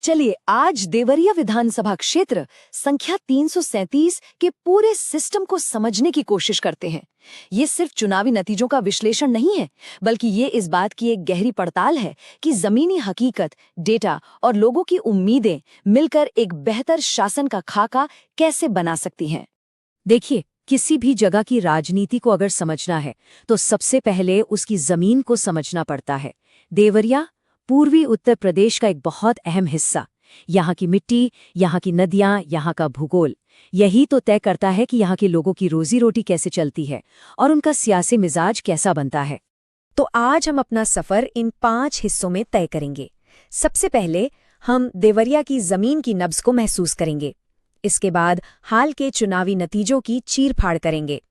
चलिए आज देवरिया विधानसभा क्षेत्र संख्या 337 के पूरे सिस्टम को समझने की कोशिश करते हैं। ये सिर्फ चुनावी नतीजों का विश्लेषण नहीं है, बल्कि ये इस बात की एक गहरी पड़ताल है कि जमीनी हकीकत, डेटा और लोगों की उम्मीदें मिलकर एक बेहतर शासन का खाका कैसे बना सकती हैं। देखिए, किसी भी जगह की राजनीति को अगर समझना है तो सबसे पहले उसकी जमीन को समझना पड़ता है। देवरिया पूर्वी उत्तर प्रदेश का एक बहुत अहम हिस्सा। यहाँ की मिट्टी, यहाँ की नदियाँ, यहाँ का भूगोल, यही तो तय करता है कि यहाँ के लोगों की रोजी रोटी कैसे चलती है और उनका सियासी मिजाज कैसा बनता है। तो आज हम अपना सफर इन 5 हिस्सों में तय करेंगे। सबसे पहले हम देवरिया की जमीन की नब्ज को महसूस करेंगे। इसके बाद हाल के चुनावी नतीजों की चीर-फाड़ करेंगे।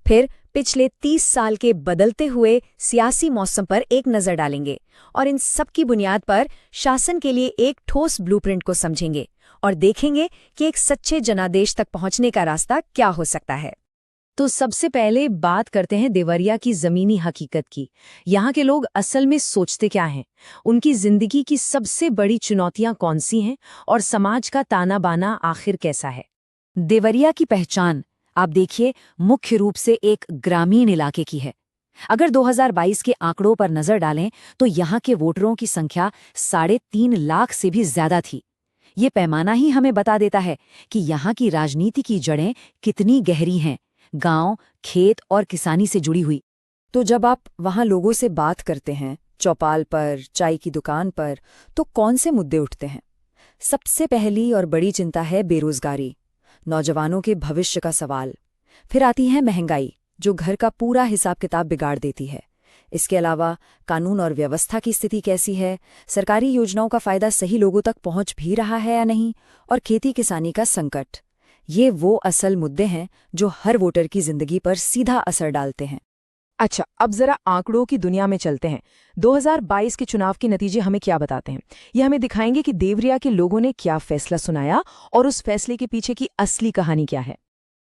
फिर पिछले 30 साल के बदलते हुए सियासी मौसम पर एक नज़र डालेंगे और इन सब की बुनियाद पर शासन के लिए एक ठोस ब्लूप्रिंट को समझेंगे और देखेंगे कि एक सच्चे जनादेश तक पहुंचने का रास्ता क्या हो सकता है। तो सबसे पहले बात करते हैं देवरिया की जमीनी हकीकत की। यहाँ के लोग असल में सोचते क्या हैं, उनकी जिंदगी की सबसे बड़ी चुनौतियां कौन सी हैं और समाज का ताना बाना आखिर कैसा है। देवरिया की पहचान आप देखिए मुख्य रूप से एक ग्रामीण इलाके की है। अगर 2022 के आंकड़ों पर नजर डालें तो यहाँ के वोटरों की संख्या 3.5 लाख से भी ज्यादा थी। ये पैमाना ही हमें बता देता है कि यहाँ की राजनीति की जड़ें कितनी गहरी हैं, गांव, खेत और किसानी से जुड़ी हुई। तो जब आप वहाँ लोगों से बात करते हैं, चौपाल पर, चाय की दुकान पर, तो कौन से मुद्दे उठते हैं? सबसे पहली और बड़ी चिंता है बेरोजगारी, नौजवानों के भविष्य का सवाल। फिर आती है महंगाई, जो घर का पूरा हिसाब किताब बिगाड़ देती है। इसके अलावा कानून और व्यवस्था की स्थिति कैसी है, सरकारी योजनाओं का फायदा सही लोगों तक पहुंच भी रहा है या नहीं, और खेती किसानी का संकट। ये वो असल मुद्दे हैं जो हर वोटर की जिंदगी पर सीधा असर डालते हैं। अच्छा, अब जरा आंकड़ों की दुनिया में चलते हैं। 2022 के चुनाव के नतीजे हमें क्या बताते हैं? ये हमें दिखाएंगे कि देवरिया के लोगों ने क्या फैसला सुनाया और उस फैसले के पीछे की असली कहानी क्या है।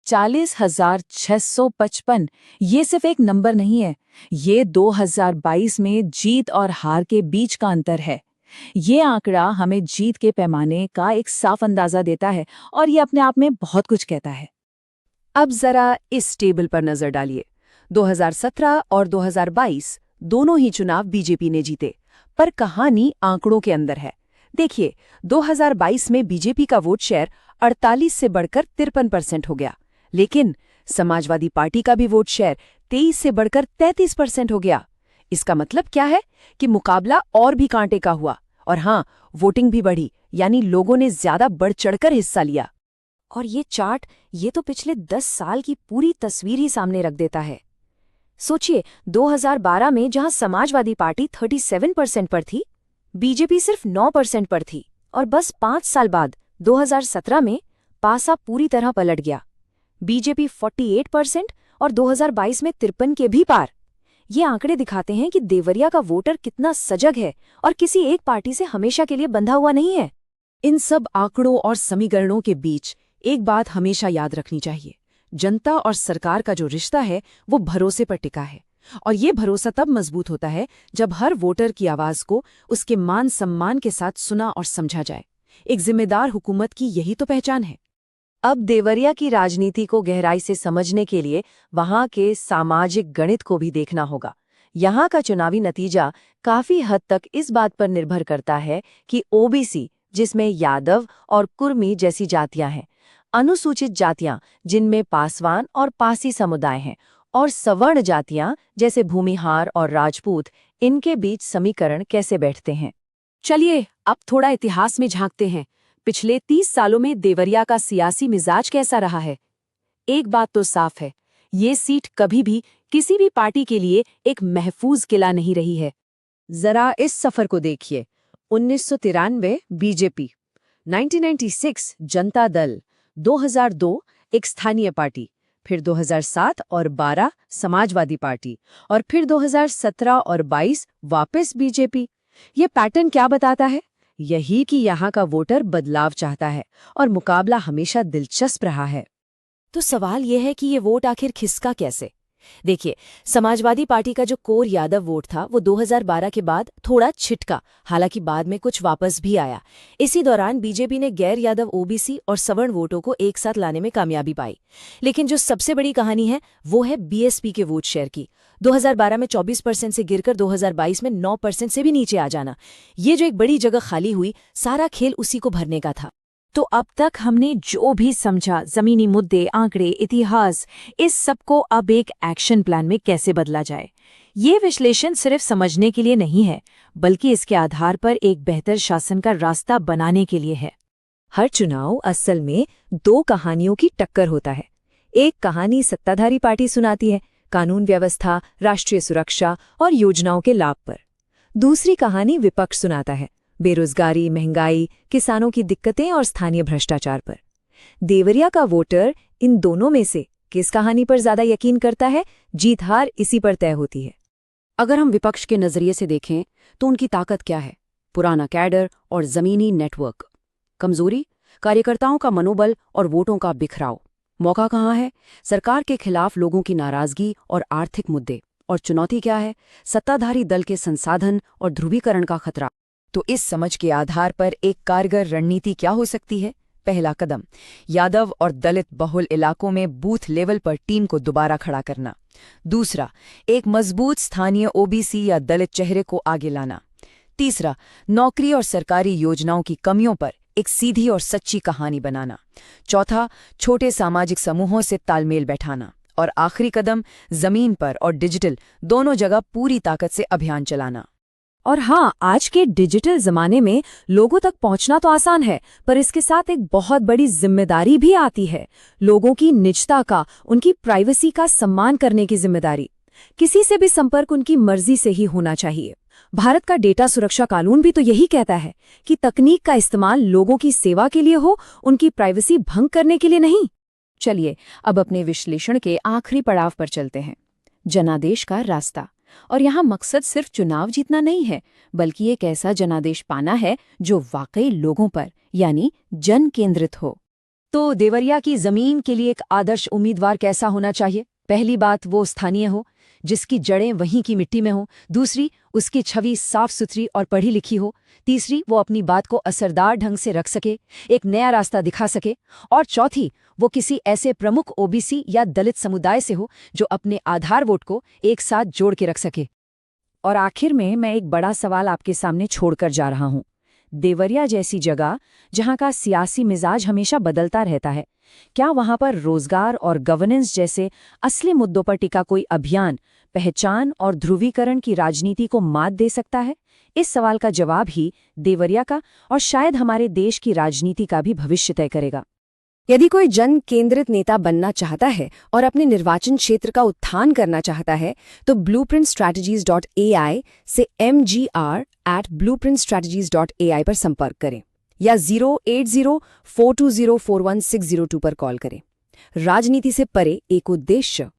40,655 ये सिर्फ एक नंबर नहीं है, ये 2022 में जीत और हार के बीच का अंतर है। ये आंकड़ा हमें जीत के पैमाने का एक साफ अंदाजा देता है और ये अपने आप में बहुत कुछ कहता है। अब जरा इस टेबल पर नजर डालिए। 2017 और 2022 दोनों ही चुनाव बीजेपी ने जीते, पर कहानी आंकड़ों के अंदर है। देखिए, 2022 में बीजेपी का वोट शेयर 48 से बढ़कर 53% हो गया, लेकिन समाजवादी पार्टी का भी वोट शेयर 23 से बढ़कर 33% हो गया। इसका मतलब क्या है कि मुकाबला और भी कांटे का हुआ, और हाँ, वोटिंग भी बढ़ी, यानी लोगों ने ज्यादा बढ़ चढ़कर हिस्सा लिया। और ये चार्ट ये तो पिछले 10 साल की पूरी तस्वीर ही सामने रख देता है। सोचिए, 2012 में जहां समाजवादी पार्टी 37% पर थी, बीजेपी सिर्फ 9% पर थी, और बस 5 साल बाद 2017 में पासा पूरी तरह पलट गया। बीजेपी 48% और 2022 में 53 के भी पार। ये आंकड़े दिखाते हैं कि देवरिया का वोटर कितना सजग है और किसी एक पार्टी से हमेशा के लिए बंधा हुआ नहीं है। इन सब आंकड़ों और समीकरणों के बीच एक बात हमेशा याद रखनी चाहिए, जनता और सरकार का जो रिश्ता है वो भरोसे पर टिका है, और ये भरोसा तब मजबूत होता है जब हर वोटर की आवाज को उसके मान सम्मान के साथ सुना और समझा जाए। एक जिम्मेदार हुकूमत की यही तो पहचान है। अब देवरिया की राजनीति को गहराई से समझने के लिए वहां के सामाजिक गणित को भी देखना होगा। यहाँ का चुनावी नतीजा काफी हद तक इस बात पर निर्भर करता है कि ओबीसी, जिसमें यादव और कुर्मी जैसी जातियां हैं, अनुसूचित जातियां जिनमें पासवान और पासी समुदाय हैं, और सवर्ण जातियां जैसे भूमिहार और राजपूत, इनके बीच समीकरण कैसे बैठते हैं। चलिए अब थोड़ा इतिहास में झांकते हैं। पिछले 30 सालों में देवरिया का सियासी मिजाज कैसा रहा है। एक बात तो साफ है, ये सीट कभी भी किसी भी पार्टी के लिए एक महफूज किला नहीं रही है। जरा इस सफर को देखिए। 1993 बीजेपी, 1996 जनता दल, 2002 एक स्थानीय पार्टी, फिर 2007 और 12 समाजवादी पार्टी, और फिर 2017 और 22 वापस बीजेपी। ये पैटर्न क्या बताता है? यही कि यहाँ का वोटर बदलाव चाहता है और मुकाबला हमेशा दिलचस्प रहा है। तो सवाल यह है कि ये वोट आखिर खिसका कैसे? देखिए, समाजवादी पार्टी का जो कोर यादव वोट था वो 2012 के बाद थोड़ा छिटका, हालांकि बाद में कुछ वापस भी आया। इसी दौरान बीजेपी ने गैर यादव ओबीसी और सवर्ण वोटों को एक साथ लाने में कामयाबी पाई। लेकिन जो सबसे बड़ी कहानी है वो है बीएसपी के वोट शेयर की। 2012 में 24% से गिरकर 2022 में 9% से भी नीचे आ जाना। ये जो एक बड़ी जगह खाली हुई, सारा खेल उसी को भरने का था। तो अब तक हमने जो भी समझा, जमीनी मुद्दे, आंकड़े, इतिहास, इस सब को अब एक एक्शन प्लान में कैसे बदला जाए, ये विश्लेषण सिर्फ समझने के लिए नहीं है, बल्कि इसके आधार पर एक बेहतर शासन का रास्ता बनाने के लिए है। हर चुनाव असल में दो कहानियों की टक्कर होता है। एक कहानी सत्ताधारी पार्टी सुनाती है, कानून व्यवस्था, राष्ट्रीय सुरक्षा और योजनाओं के लाभ पर। दूसरी कहानी विपक्ष सुनाता है, बेरोजगारी, महंगाई, किसानों की दिक्कतें और स्थानीय भ्रष्टाचार पर। देवरिया का वोटर इन दोनों में से किस कहानी पर ज्यादा यकीन करता है, जीत हार इसी पर तय होती है। अगर हम विपक्ष के नजरिए से देखें तो उनकी ताकत क्या है? पुराना कैडर और जमीनी नेटवर्क। कमजोरी? कार्यकर्ताओं का मनोबल और वोटों का बिखराव। मौका कहाँ है? सरकार के खिलाफ लोगों की नाराजगी और आर्थिक मुद्दे। और चुनौती क्या है? सत्ताधारी दल के संसाधन और ध्रुवीकरण का खतरा। तो इस समझ के आधार पर एक कारगर रणनीति क्या हो सकती है? पहला कदम, यादव और दलित बहुल इलाकों में बूथ लेवल पर टीम को दोबारा खड़ा करना। दूसरा, एक मजबूत स्थानीय ओबीसी या दलित चेहरे को आगे लाना। तीसरा, नौकरी और सरकारी योजनाओं की कमियों पर एक सीधी और सच्ची कहानी बनाना। चौथा, छोटे सामाजिक समूहों से तालमेल बैठाना। और आखिरी कदम, जमीन पर और डिजिटल दोनों जगह पूरी ताकत से अभियान चलाना। और हाँ, आज के डिजिटल जमाने में लोगों तक पहुंचना तो आसान है, पर इसके साथ एक बहुत बड़ी जिम्मेदारी भी आती है। लोगों की निजता का, उनकी प्राइवेसी का सम्मान करने की जिम्मेदारी। किसी से भी संपर्क उनकी मर्जी से ही होना चाहिए। भारत का डेटा सुरक्षा कानून भी तो यही कहता है कि तकनीक का इस्तेमाल लोगों की सेवा के लिए हो, उनकी प्राइवेसी भंग करने के लिए नहीं। चलिए अब अपने विश्लेषण के आखिरी पड़ाव पर चलते हैं, जनादेश का रास्ता। और यहाँ मकसद सिर्फ चुनाव जीतना नहीं है, बल्कि एक ऐसा जनादेश पाना है जो वाकई लोगों पर यानी जन केंद्रित हो। तो देवरिया की जमीन के लिए एक आदर्श उम्मीदवार कैसा होना चाहिए? पहली बात, वो स्थानीय हो, जिसकी जड़ें वहीं की मिट्टी में हो। दूसरी, उसकी छवि साफ सुथरी और पढ़ी लिखी हो। तीसरी, वो अपनी बात को असरदार ढंग से रख सके, एक नया रास्ता दिखा सके। और चौथी, वो किसी ऐसे प्रमुख ओबीसी या दलित समुदाय से हो जो अपने आधार वोट को एक साथ जोड़ के रख सके। और आखिर में मैं एक बड़ा सवाल आपके सामने छोड़कर जा रहा हूं। देवरिया जैसी जगह, जहां का सियासी मिजाज हमेशा बदलता रहता है, क्या वहां पर रोजगार और गवर्नेंस जैसे असली मुद्दों पर टिका कोई अभियान पहचान और ध्रुवीकरण की राजनीति को मात दे सकता है? इस सवाल का जवाब ही देवरिया का और शायद हमारे देश की राजनीति का भी भविष्य तय करेगा। यदि कोई जन केंद्रित नेता बनना चाहता है और अपने निर्वाचन क्षेत्र का उत्थान करना चाहता है, तो blueprintstrategies.ai से mgr@blueprintstrategies.ai पर संपर्क करें या 08042041602 पर कॉल करें। राजनीति से परे एक उद्देश्य